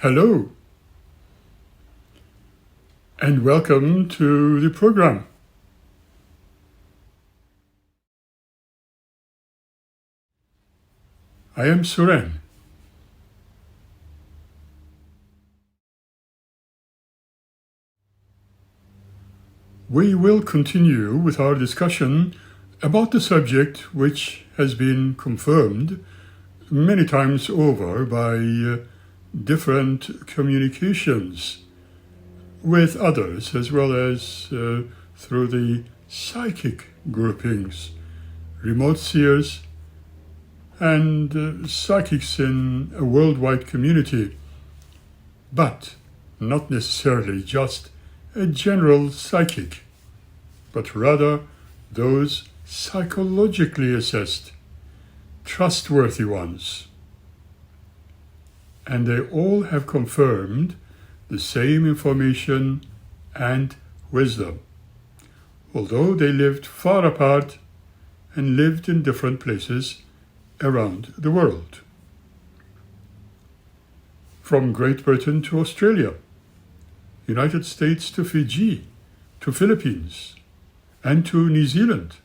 Hello, and welcome to the program. I am Suren. We will continue with our discussion about the subject which has been confirmed many times over by different communications with others, as well as through the psychic groupings, remote seers, and psychics in a worldwide community, but not necessarily just a general psychic, but rather those psychologically assessed, trustworthy ones. And they all have confirmed the same information and wisdom, although they lived far apart and lived in different places around the world. From Great Britain to Australia, United States to Fiji, to Philippines, and to New Zealand.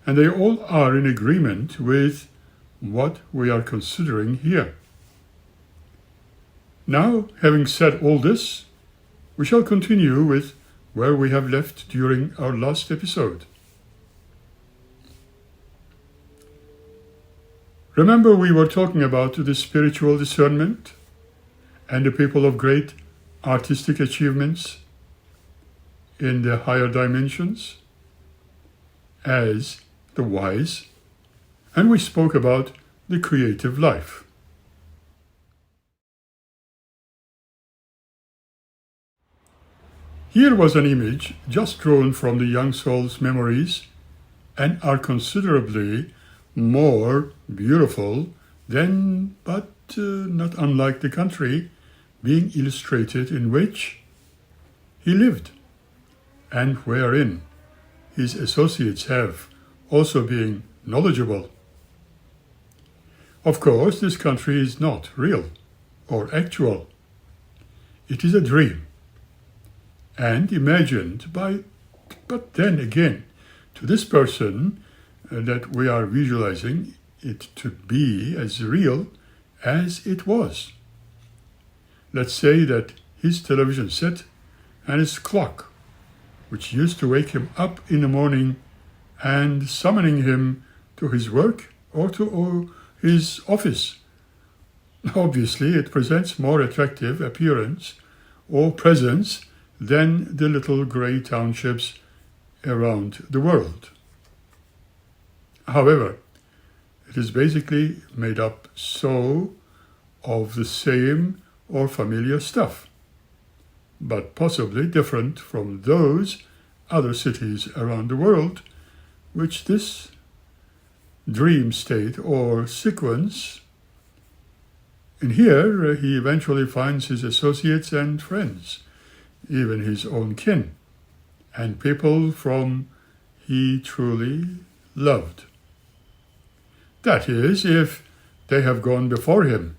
And they all are in agreement with what we are considering here. Now, having said all this, we shall continue with where we have left during our last episode. Remember, we were talking about the spiritual discernment and the people of great artistic achievements in the higher dimensions as the wise, and we spoke about the creative life. Here was an image just drawn from the young soul's memories and are considerably more beautiful than, but not unlike the country being illustrated in which he lived, and wherein his associates have also been knowledgeable. Of course, this country is not real or actual. It is a dream, and imagined by, but then again, to this person that we are visualizing it to be as real as it was. Let's say that his television set and his clock, which used to wake him up in the morning and summoning him to his work or to his office. Obviously, it presents more attractive appearance or presence than the little gray townships around the world. However, it is basically made up so of the same or familiar stuff, but possibly different from those other cities around the world, which this dream state or sequence, in here he eventually finds his associates and friends, even his own kin, and people from he truly loved. That is, if they have gone before him.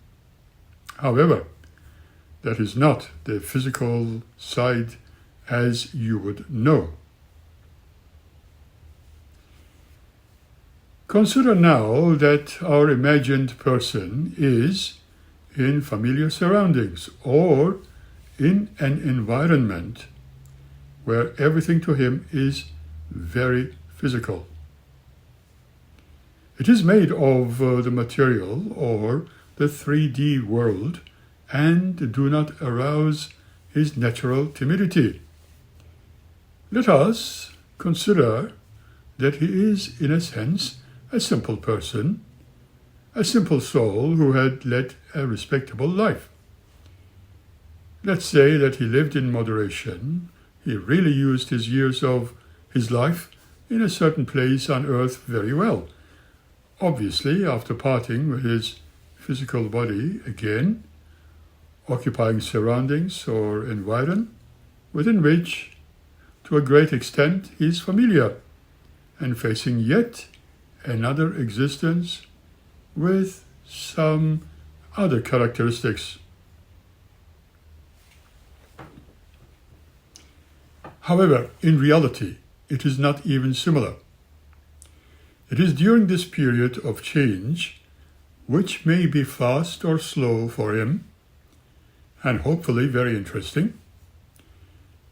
However, that is not the physical side as you would know. Consider now that our imagined person is in familiar surroundings or in an environment where everything to him is very physical. It is made of the material or the 3D world and do not arouse his natural timidity. Let us consider that he is, in a sense, a simple person, a simple soul who had led a respectable life. Let's say that he lived in moderation. He really used his years of his life in a certain place on earth very well. Obviously, after parting with his physical body again, occupying surroundings or environment within which, to a great extent, he is familiar, and facing yet another existence with some other characteristics. However, in reality, it is not even similar. It is during this period of change, which may be fast or slow for him, and hopefully very interesting.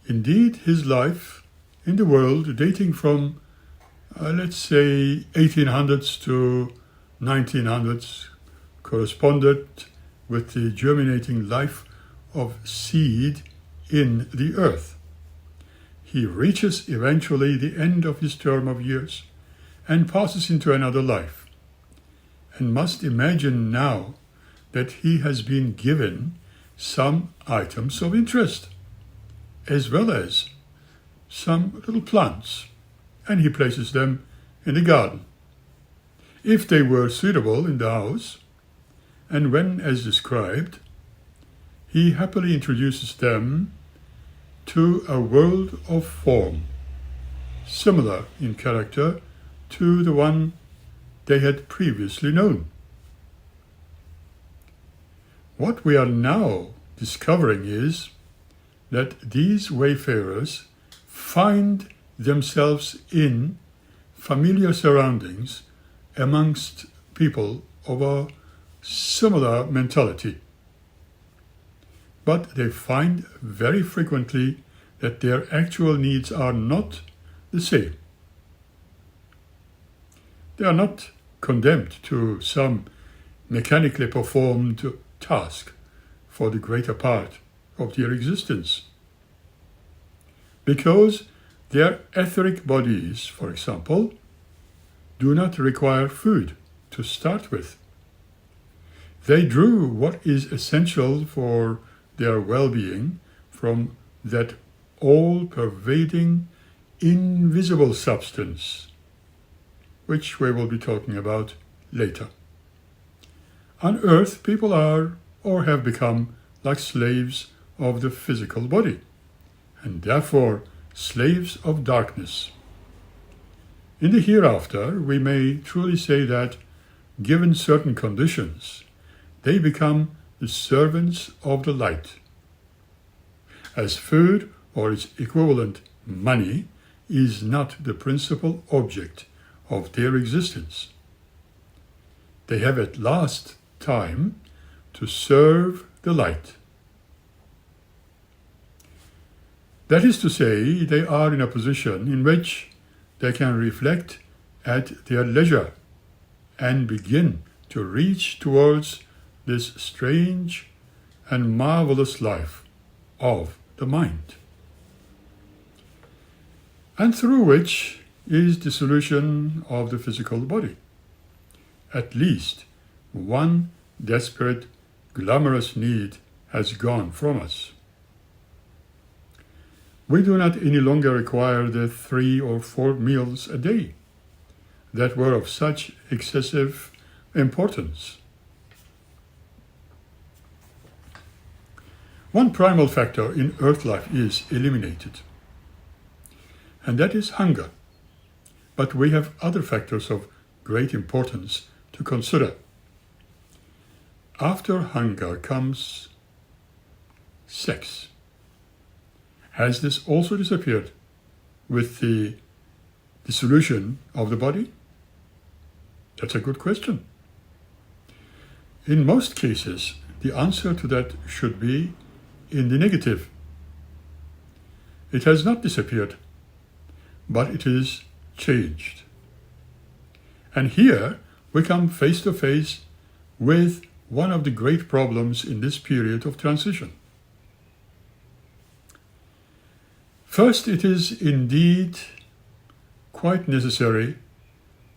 Indeed, his life in the world, dating from, let's say, 1800s to 1900s, corresponded with the germinating life of seed in the earth. He reaches eventually the end of his term of years and passes into another life, and must imagine now that he has been given some items of interest, as well as some little plants, and he places them in the garden. If they were suitable in the house, and when, as described, he happily introduces them to a world of form, similar in character to the one they had previously known. What we are now discovering is that these wayfarers find themselves in familiar surroundings amongst people of a similar mentality. But they find very frequently that their actual needs are not the same. They are not condemned to some mechanically performed task for the greater part of their existence, because their etheric bodies, for example, do not require food to start with. They drew what is essential for their well-being from that all-pervading, invisible substance, which we will be talking about later. On earth, people are or have become like slaves of the physical body, and therefore slaves of darkness. In the hereafter, we may truly say that, given certain conditions, they become the servants of the light. As food, or its equivalent, money, is not the principal object of their existence, they have at last time to serve the light. That is to say, they are in a position in which they can reflect at their leisure and begin to reach towards this strange and marvelous life of the mind, and through which is dissolution of the physical body. At least one desperate, glamorous need has gone from us. We do not any longer require the 3 or 4 meals a day that were of such excessive importance. One primal factor in earth life is eliminated, and that is hunger. But we have other factors of great importance to consider. After hunger comes sex. Has this also disappeared with the dissolution of the body? That's a good question. In most cases, the answer to that should be in the negative. It has not disappeared, but it is changed. And here we come face to face with one of the great problems in this period of transition. First, it is indeed quite necessary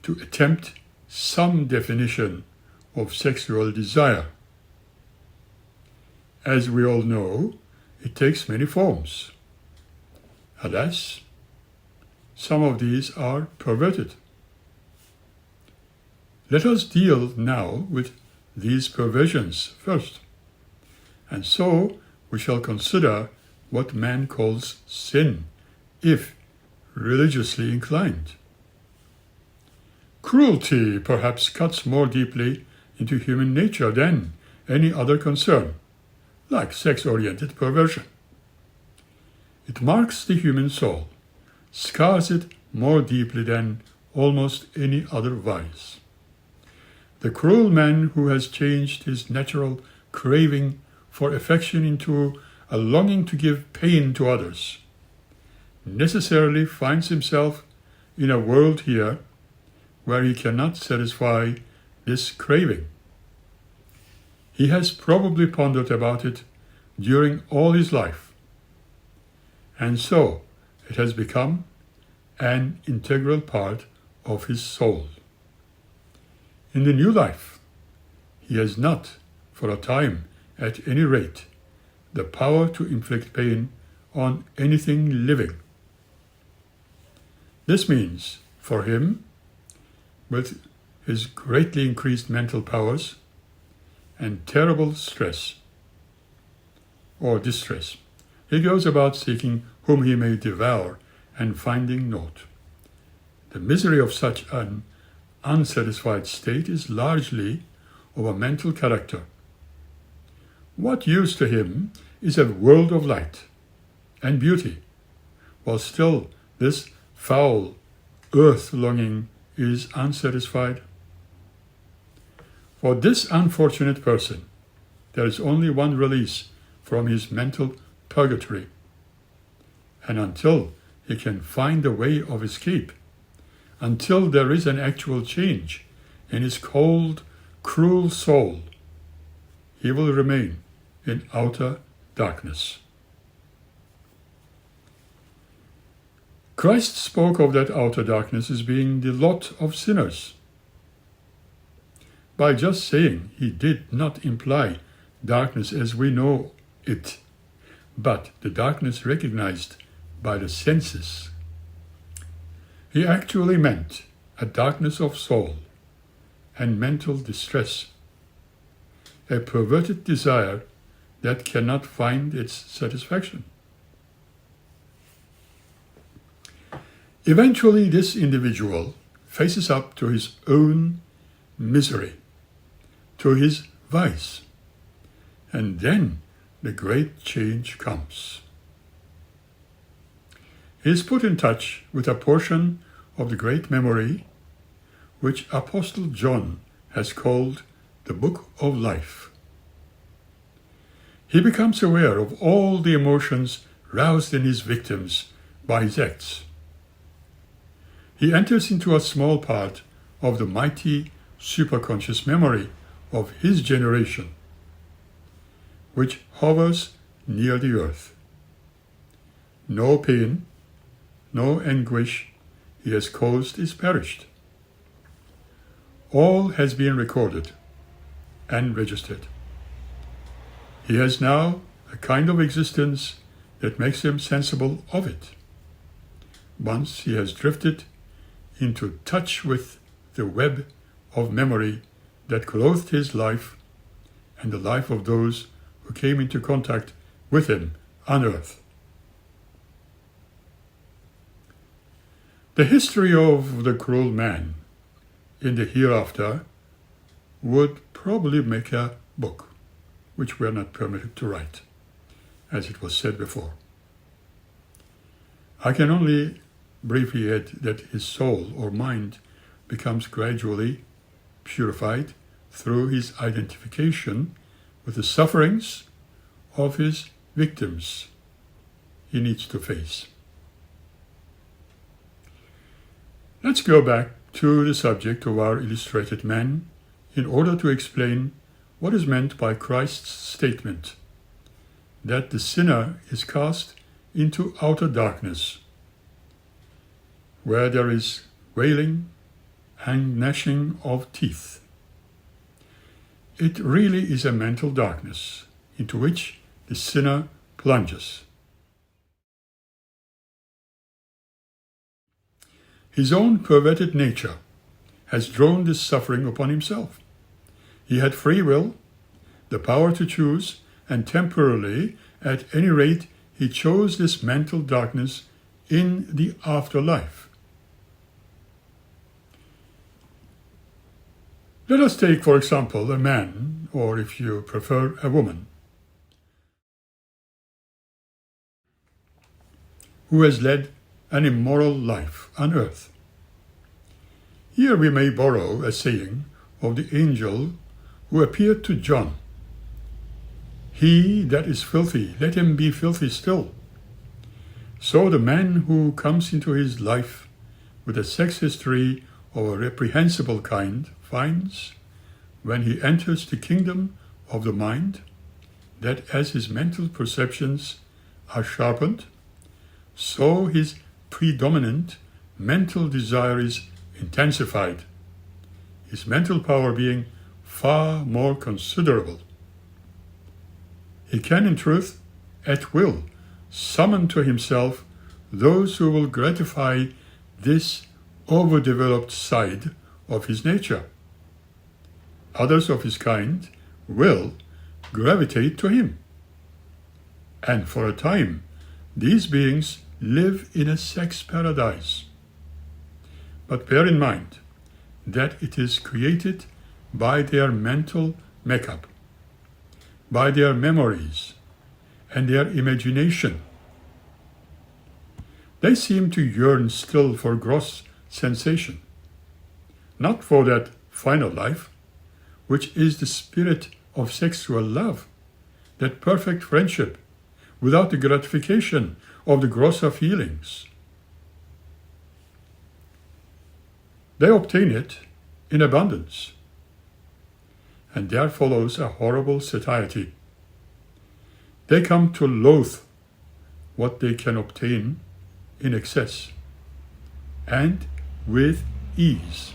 to attempt some definition of sexual desire. As we all know, it takes many forms. Alas, some of these are perverted. Let us deal now with these perversions first, and so we shall consider what man calls sin, if religiously inclined. Cruelty perhaps cuts more deeply into human nature than any other concern, like sex-oriented perversion. It marks the human soul, scars it more deeply than almost any other vice. The cruel man who has changed his natural craving for affection into a longing to give pain to others necessarily finds himself in a world here where he cannot satisfy this craving. He has probably pondered about it during all his life, and so it has become an integral part of his soul. In the new life, he has not, for a time at any rate, the power to inflict pain on anything living. This means, for him, with his greatly increased mental powers and terrible stress or distress, he goes about seeking whom he may devour and finding naught. The misery of such an unsatisfied state is largely of a mental character. What use to him is a world of light and beauty, while still this foul earth longing is unsatisfied? For this unfortunate person, there is only one release from his mental purgatory, and until he can find a way of escape, until there is an actual change in his cold, cruel soul, he will remain in outer darkness. Christ spoke of that outer darkness as being the lot of sinners. By just saying, he did not imply darkness as we know it, but the darkness recognized by the senses. He actually meant a darkness of soul and mental distress, a perverted desire that cannot find its satisfaction. Eventually, this individual faces up to his own misery, to his vice, and then the great change comes. He is put in touch with a portion of the great memory which Apostle John has called the Book of Life. He becomes aware of all the emotions roused in his victims by his acts. He enters into a small part of the mighty superconscious memory of his generation, which hovers near the earth. No pain, no anguish he has caused is perished. All has been recorded and registered. He has now a kind of existence that makes him sensible of it. Once he has drifted into touch with the web of memory that clothed his life and the life of those who came into contact with him on earth. The history of the cruel man in the hereafter would probably make a book, which we are not permitted to write, as it was said before. I can only briefly add that his soul or mind becomes gradually purified through his identification with the sufferings of his victims he needs to face. Let's go back to the subject of our illustrated man in order to explain what is meant by Christ's statement that the sinner is cast into outer darkness, where there is wailing and gnashing of teeth. It really is a mental darkness into which the sinner plunges. His own perverted nature has drawn this suffering upon himself. He had free will, the power to choose, and temporarily, at any rate, he chose this mental darkness in the afterlife. Let us take, for example, a man or if you prefer, a woman, who has led an immoral life on earth. Here we may borrow a saying of the angel who appeared to John: "He that is filthy, let him be filthy still." So the man who comes into his life with a sex history of a reprehensible kind finds, when he enters the kingdom of the mind, that as his mental perceptions are sharpened, so his predominant mental desire is intensified, his mental power being far more considerable. He can, in truth, at will, summon to himself those who will gratify this overdeveloped side of his nature. Others of his kind will gravitate to him. And for a time, these beings live in a sex paradise. But bear in mind that it is created by their mental makeup, by their memories, and their imagination. They seem to yearn still for gross sensation, not for that final life, which is the spirit of sexual love, that perfect friendship, without the gratification of the grosser feelings. They obtain it in abundance, and there follows a horrible satiety. They come to loathe what they can obtain in excess and with ease.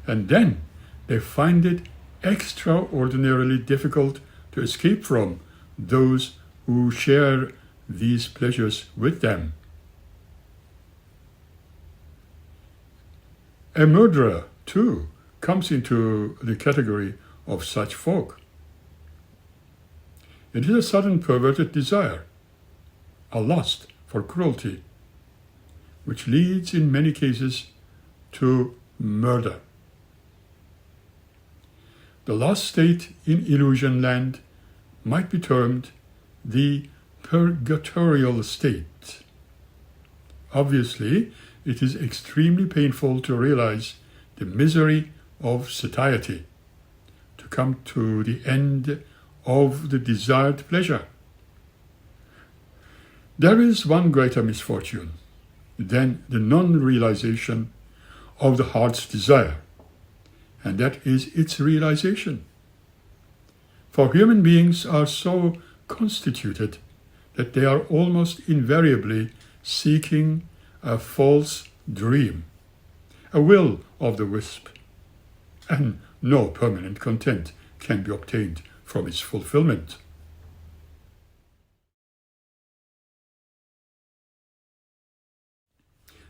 And then they find it extraordinarily difficult to escape from those who share these pleasures with them. A murderer, too, comes into the category of such folk. It is a sudden perverted desire, a lust for cruelty, which leads in many cases to murder. The last state in illusion land might be termed the purgatorial state. Obviously, it is extremely painful to realize the misery of satiety, to come to the end of the desired pleasure. There is one greater misfortune than the non-realization of the heart's desire, and that is its realization. For human beings are so constituted that they are almost invariably seeking a false dream, a will of the wisp, and no permanent content can be obtained from its fulfillment.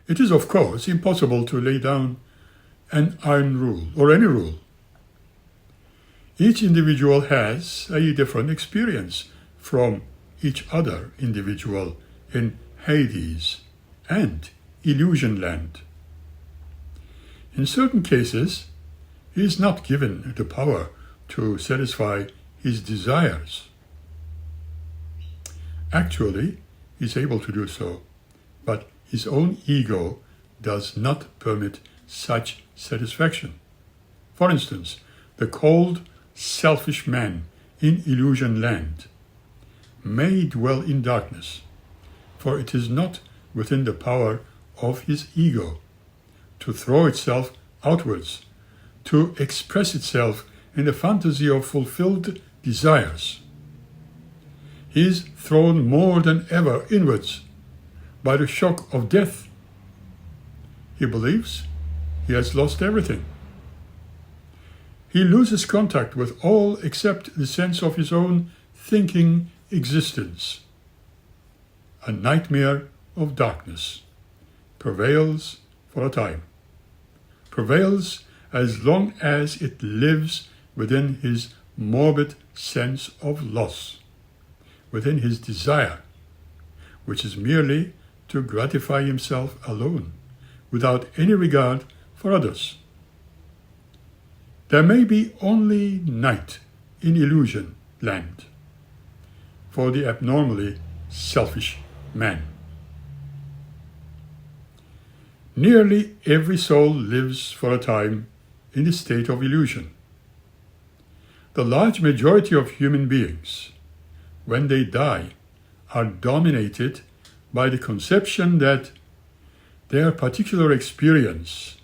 It is, of course, impossible to lay down an iron rule or any rule. Each individual has a different experience from each other individual in Hades and illusion land. In certain cases, he is not given the power to satisfy his desires. Actually, he is able to do so, but his own ego does not permit such satisfaction. For instance, the cold, selfish man in illusion land may dwell in darkness, for it is not within the power of his ego to throw itself outwards, to express itself in the fantasy of fulfilled desires. He is thrown more than ever inwards by the shock of death. He believes he has lost everything. He loses contact with all except the sense of his own thinking existence. A nightmare of darkness prevails for a time, prevails as long as it lives within his morbid sense of loss, within his desire, which is merely to gratify himself alone, without any regard for others. There may be only night in illusion land for the abnormally selfish man. Nearly every soul lives for a time in the state of illusion. The large majority of human beings, when they die, are dominated by the conception that their particular experience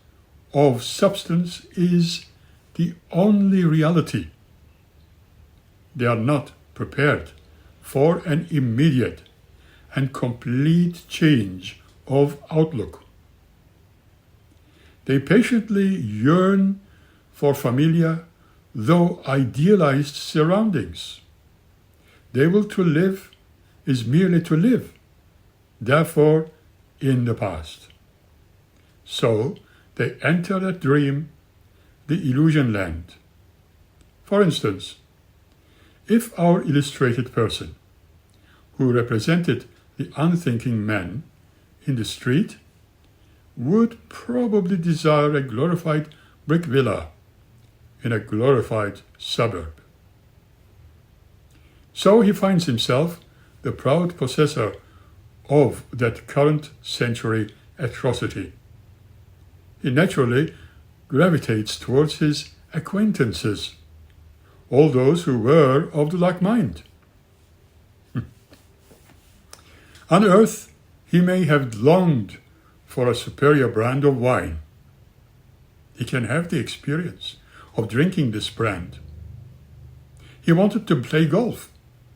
of substance is the only reality. They are not prepared for an immediate and complete change of outlook. They patiently yearn for familiar, though idealized surroundings. Their will to live is merely to live, therefore in the past. So they enter that dream, the illusion land. For instance, if our illustrated person, who represented the unthinking man in the street, would probably desire a glorified brick villa in a glorified suburb. So he finds himself the proud possessor of that current century atrocity. He naturally gravitates towards his acquaintances, all those who were of the like mind. On earth, he may have longed for a superior brand of wine. He can have the experience of drinking this brand. He wanted to play golf,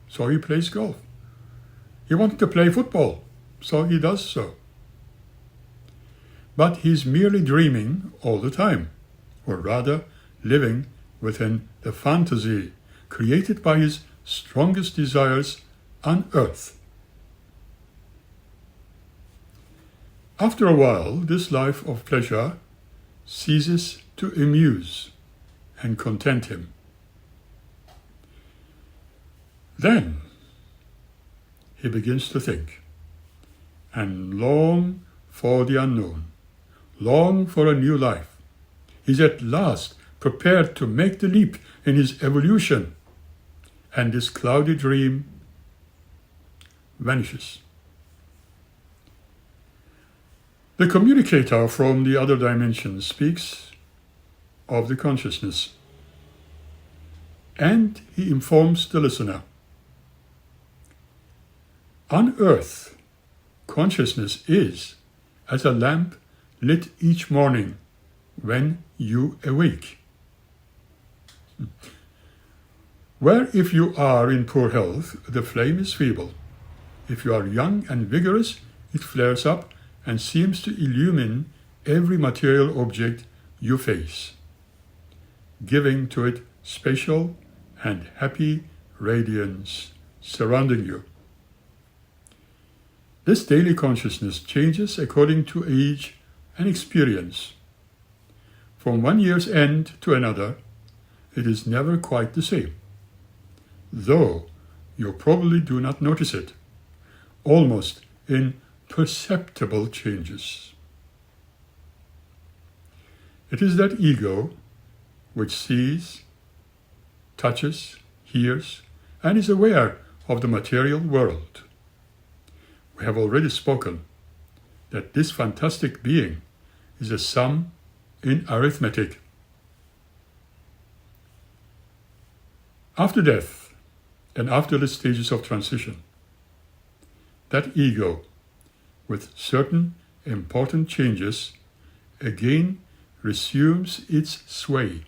so he plays golf. He wanted to play football, so he does so. But he's merely dreaming all the time, or rather living within the fantasy created by his strongest desires on earth. After a while, this life of pleasure ceases to amuse and content him. Then he begins to think and long for the unknown, long for a new life. He's at last prepared to make the leap in his evolution, and this cloudy dream vanishes. The communicator from the other dimension speaks of the consciousness, and he informs the listener. On earth, consciousness is as a lamp lit each morning when you awake. Where if you are in poor health, the flame is feeble. If you are young and vigorous, it flares up and seems to illumine every material object you face, giving to it special and happy radiance surrounding you. This daily consciousness changes according to age and experience. From one year's end to another, it is never quite the same, though you probably do not notice it, almost imperceptible changes. It is that ego which sees, touches, hears, and is aware of the material world. We have already spoken that this fantastic being is a sum in arithmetic. After death and after the stages of transition, that ego, with certain important changes, again resumes its sway.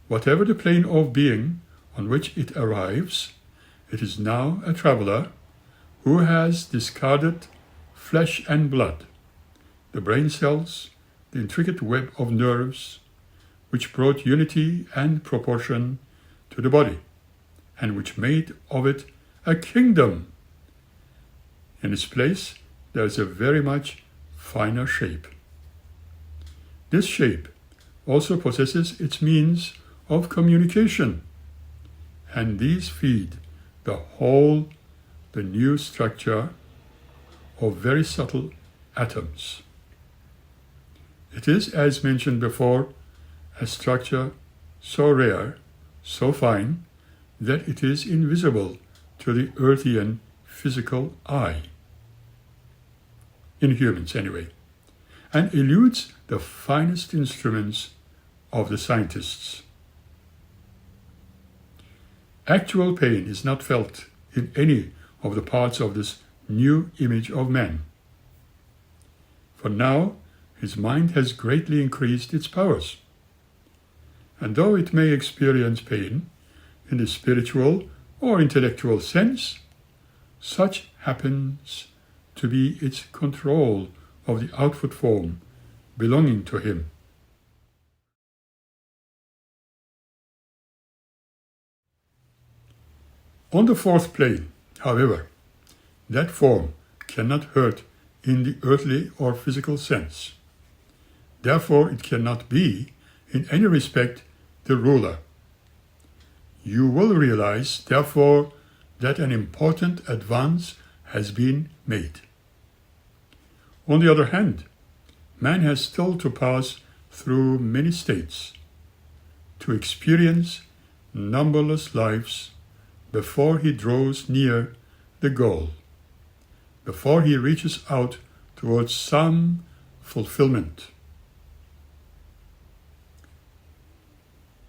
Whatever the plane of being on which it arrives, it is now a traveler who has discarded flesh and blood, the brain cells, the intricate web of nerves, which brought unity and proportion to the body, and which made of it a kingdom. In its place, there is a very much finer shape. This shape also possesses its means of communication, and these feed the new structure of very subtle atoms. It is, as mentioned before, a structure so rare, so fine, that it is invisible to the earthy and physical eye, in humans anyway, and eludes the finest instruments of the scientists. Actual pain is not felt in any of the parts of this new image of man. For now, his mind has greatly increased its powers. And though it may experience pain in the spiritual or intellectual sense, such happens to be its control of the outward form belonging to him. On the fourth plane, however, that form cannot hurt in the earthly or physical sense. Therefore, it cannot be, in any respect, the ruler. You will realize, therefore, that an important advance has been made. On the other hand, man has still to pass through many states, to experience numberless lives before he draws near the goal, before he reaches out towards some fulfillment.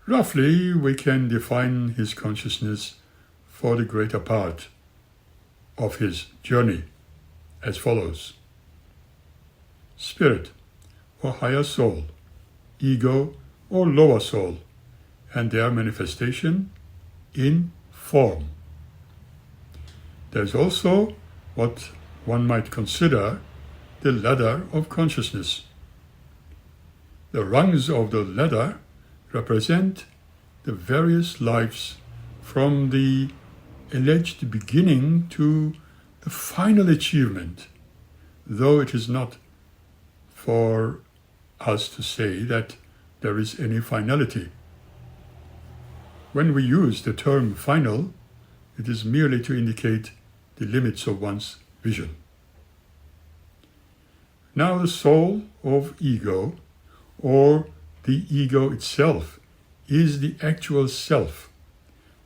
Roughly, we can define his consciousness for the greater part of his journey as follows: spirit or higher soul, ego or lower soul, and their manifestation in form. There's also what one might consider the ladder of consciousness. The rungs of the ladder represent the various lives from the alleged beginning to the final achievement, though it is not for us to say that there is any finality. When we use the term final, it is merely to indicate the limits of one's vision. Now the soul of ego, or the ego itself, is the actual self,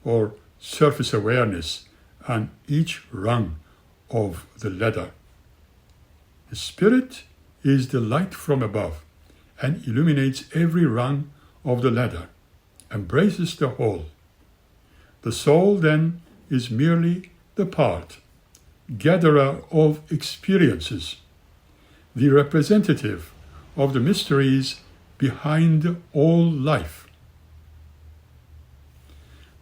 or surface awareness, on each rung of the ladder. The spirit is the light from above and illuminates every rung of the ladder, embraces the whole. The soul then is merely the part, gatherer of experiences, the representative of the mysteries behind all life.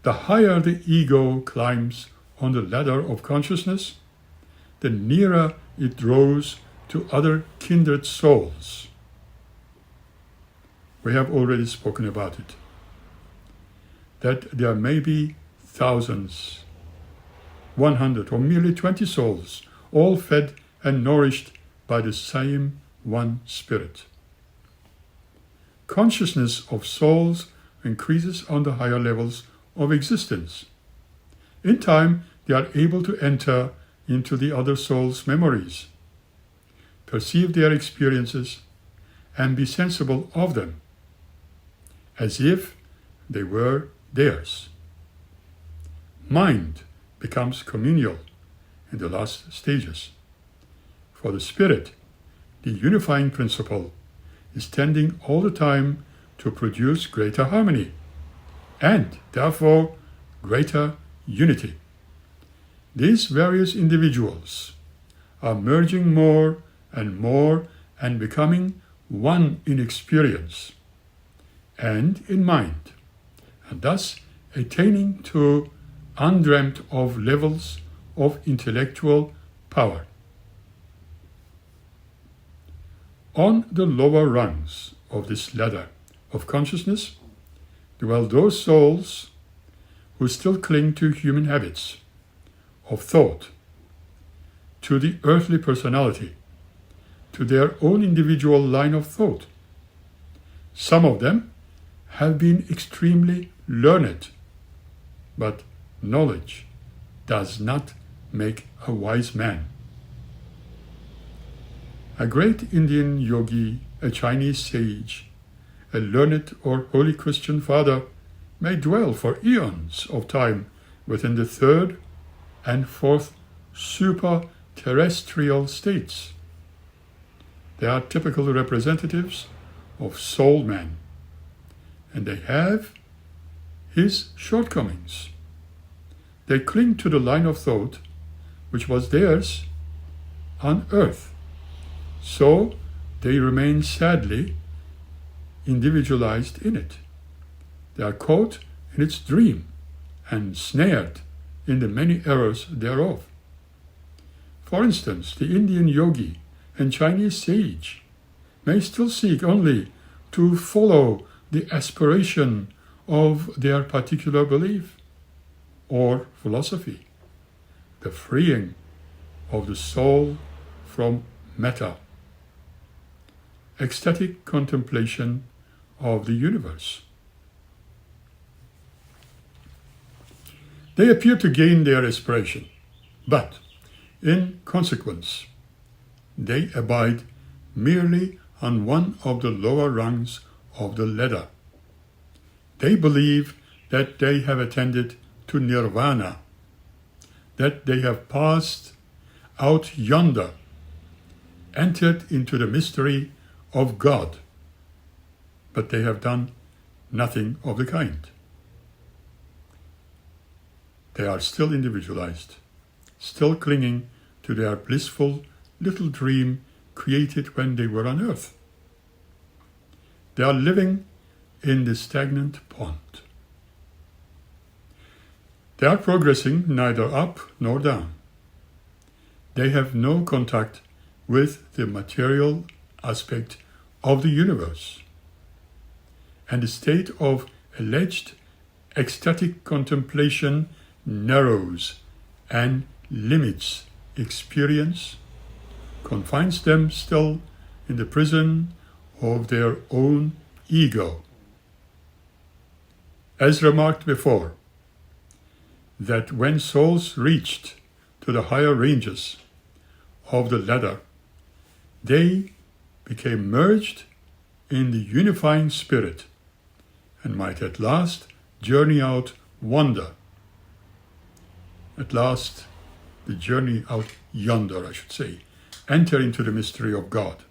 The higher the ego climbs on the ladder of consciousness, the nearer it draws to other kindred souls. We have already spoken about it, that there may be thousands, 100 or merely 20 souls, all fed and nourished by the same one spirit. Consciousness of souls increases on the higher levels of existence. In time, they are able to enter into the other souls' memories, perceive their experiences, and be sensible of them, as if they were theirs. Mind becomes communal in the last stages. For the spirit, the unifying principle is tending all the time to produce greater harmony, and therefore greater unity. These various individuals are merging more and becoming one in experience and in mind, and thus attaining to undreamt of levels of intellectual power. On the lower rungs of this ladder of consciousness dwell those souls who still cling to human habits of thought, to the earthly personality, to their own individual line of thought. Some of them have been extremely learned, but knowledge does not make a wise man. A great Indian yogi, a Chinese sage, a learned or holy Christian father may dwell for eons of time within the third and fourth super-terrestrial states. They are typical representatives of soul man, and they have his shortcomings. They cling to the line of thought which was theirs on earth, so they remain sadly individualized in it. They are caught in its dream and snared in the many errors thereof. For instance, the Indian yogi and Chinese sage may still seek only to follow the aspiration of their particular belief or philosophy, the freeing of the soul from matter, ecstatic contemplation of the universe. They appear to gain their aspiration, but in consequence, they abide merely on one of the lower rungs of the ladder. They believe that they have attained to nirvana, that they have passed out yonder, entered into the mystery of God, but they have done nothing of the kind. They are still individualized, still clinging to their blissful little dream created when they were on earth. They are living in the stagnant pond. They are progressing neither up nor down. They have no contact with the material aspect of the universe, and the state of alleged ecstatic contemplation narrows and limits experience, confines them still in the prison of their own ego. As remarked before, that when souls reached to the higher ranges of the ladder, they became merged in the unifying spirit and might at last journey out wander. At last, the journey out yonder, I should say, enter into the mystery of God.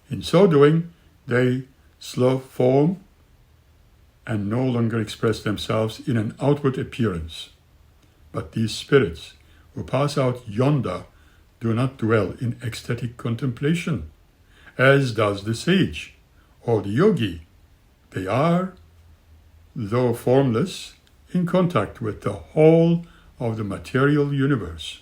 In so doing, they slow form and no longer express themselves in an outward appearance. But these spirits who pass out yonder do not dwell in ecstatic contemplation, as does the sage or the yogi. They are, though formless, in contact with the whole of the material universe.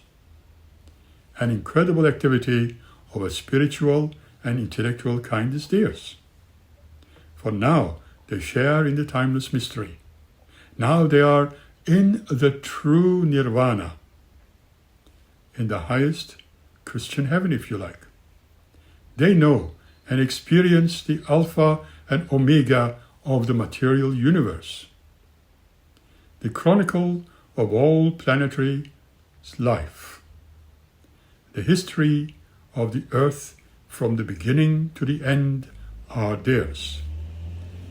An incredible activity of a spiritual and intellectual kind is theirs. For now they share in the timeless mystery. Now they are in the true nirvana, in the highest Christian heaven, if you like. They know and experience the Alpha and Omega of the material universe. The chronicle of all planetary life, the history of the earth from the beginning to the end are theirs.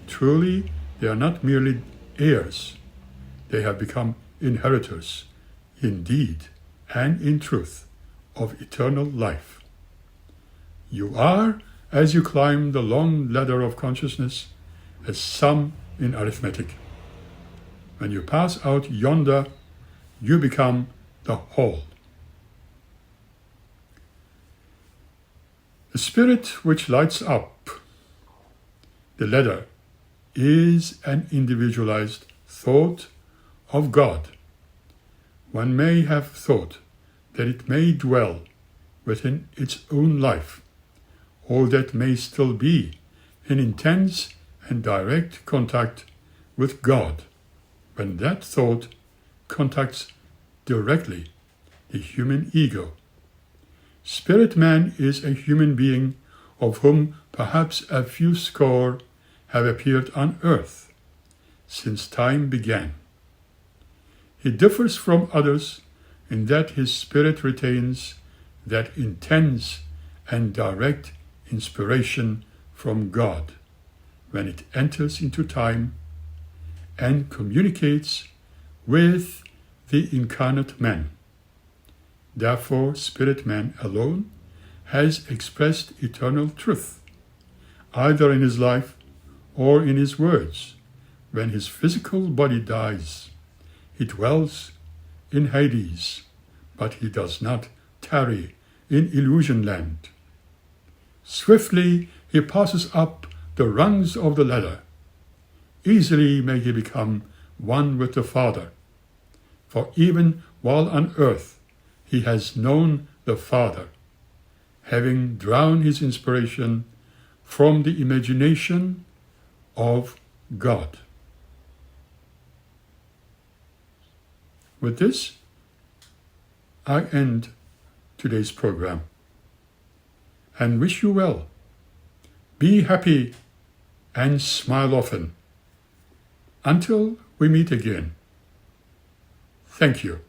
Truly, they are not merely heirs, they have become inheritors, indeed and in truth, of eternal life. You are, as you climb the long ladder of consciousness, a sum in arithmetic. When you pass out yonder, you become the whole. The spirit which lights up the ladder is an individualized thought of God. One may have thought that it may dwell within its own life, or that may still be in intense and direct contact with God, when that thought contacts directly the human ego. Spirit man is a human being of whom perhaps a few score have appeared on earth since time began. He differs from others in that his spirit retains that intense and direct inspiration from God, when it enters into time and communicates with the incarnate man. Therefore, spirit man alone has expressed eternal truth, either in his life or in his words. When his physical body dies, he dwells in Hades, but he does not tarry in illusion land. Swiftly he passes up the rungs of the ladder. Easily may he become one with the Father, for even while on earth he has known the Father, having drawn his inspiration from the imagination of God. With this, I end today's program and wish you well. Be happy and smile often. Until we meet again. Thank you.